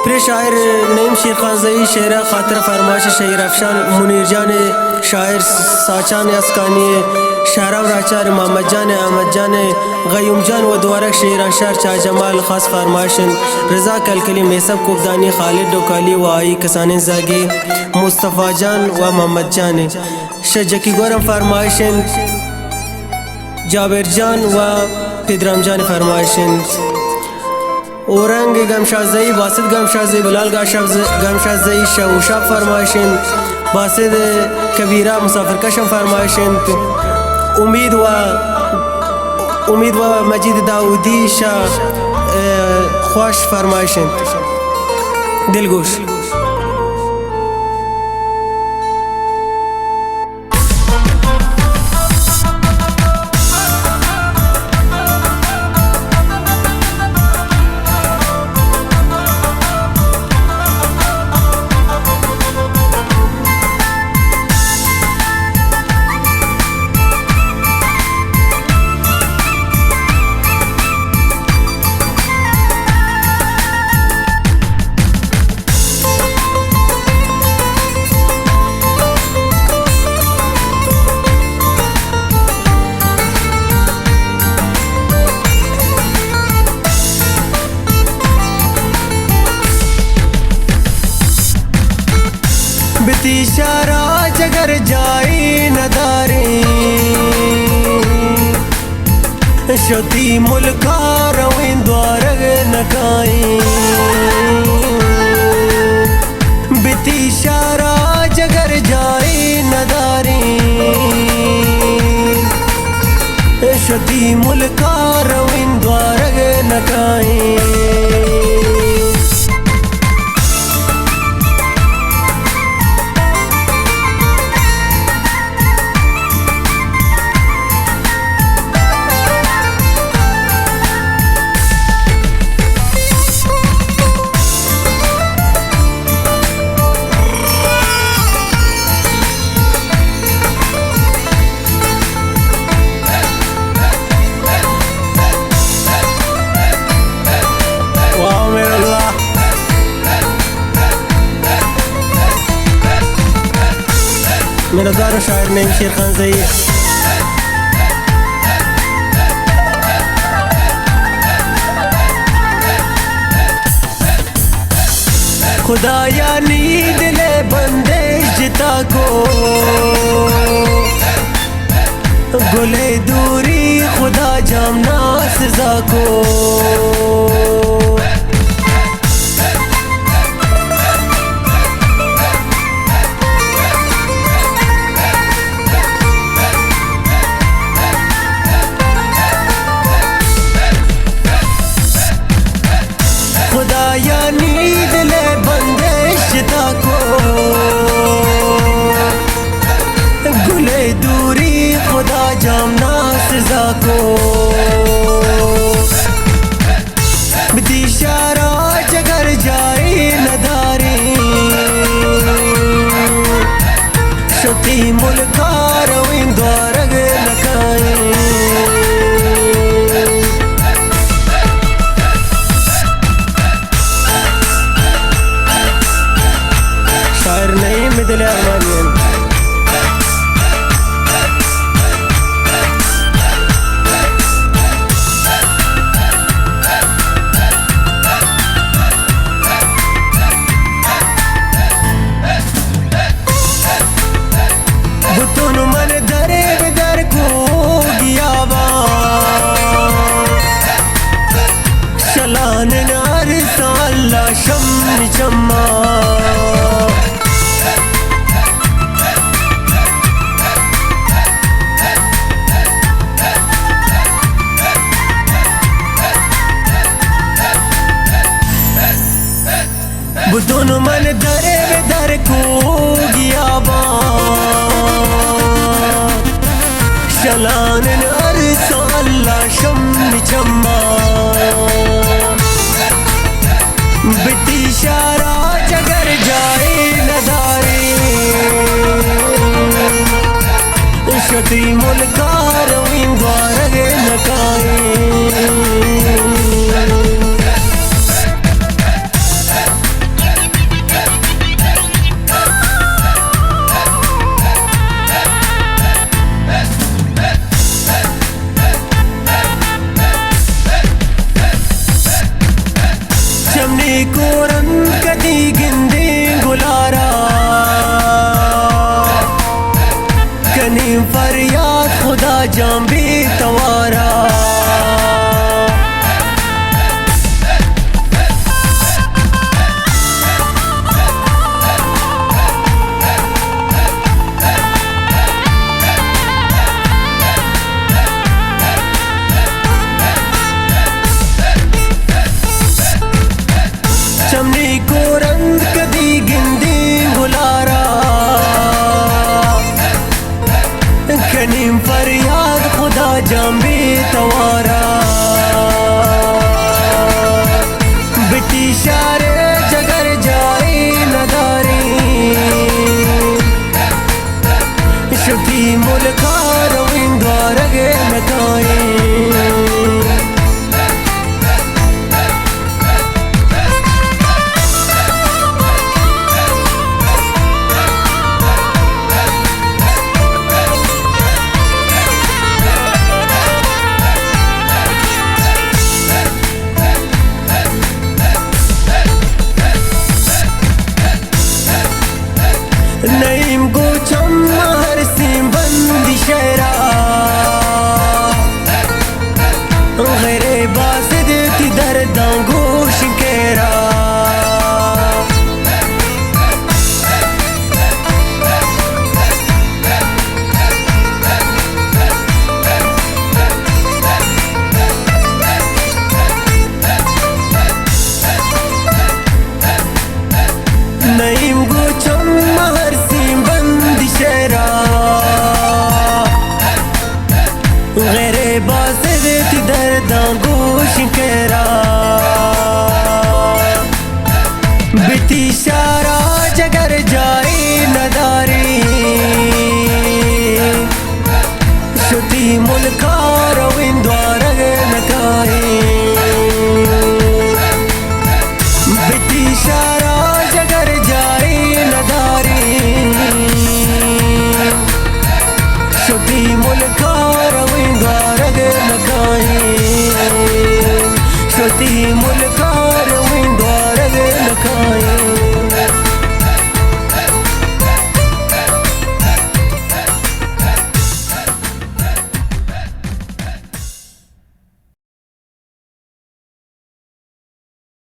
फिर शायर नईम शेर खानजई शेरा खातर फरमाश शेर अफशान मुनीर जान शायर साचान अस्कानी शाहराम राचार मोहम्मद जान अहमद जान गयूम जान व द्वारक शेर अंशार शाह जमाल खास फरमाशन रजा कलकली मेसब कुबदानी खालिद डोकाली व आई कसान जागी मुस्तफ़ा जान व मोहम्मद जान शजकी गौरम फरमाशन जाबिर जान व पिदरम जान फरमाशन औरंग गमशाजई बासित गमशाजई बिलाल गमशाजई शऊशा फरमाशन बासित कबीरा मुसाफिर कशम फरमाशन उम्मीद व मजीद दाऊदी शाह ख्वाश फरमाशन दिलगोश बितिशारा जगर जाई नदारी शती मुल्का रविन द्वारग नकाई बितिशारा जगर जाई नदारी शती मुल्का रविन द्वारग नकाई मेरा दारो शायर नईम शेर खानजई खुदाया नींद ले बंदेश जिता को गुले दूरी खुदा जामना सजा को खुदाया नींद ले बंदेश को गुले दूरी खुदा जामना सजा को बितिशारा जगर जाई नदारी शती मुल्का रविन द्वारग नकाई शायर नईम दिल अरमानियन बुतुन मन दरे बेदर को गियावा शलान नार साला शम चम्मा बुतुन मन दरे बेदर को गियावा शलान नार साला शम चम्मा बितिशारा जगर जाए नदारी शती मुल्का रविन द्वारग नकाई कोरन कदी गिंदे गुलारा कनी फरियाद खुदा जाम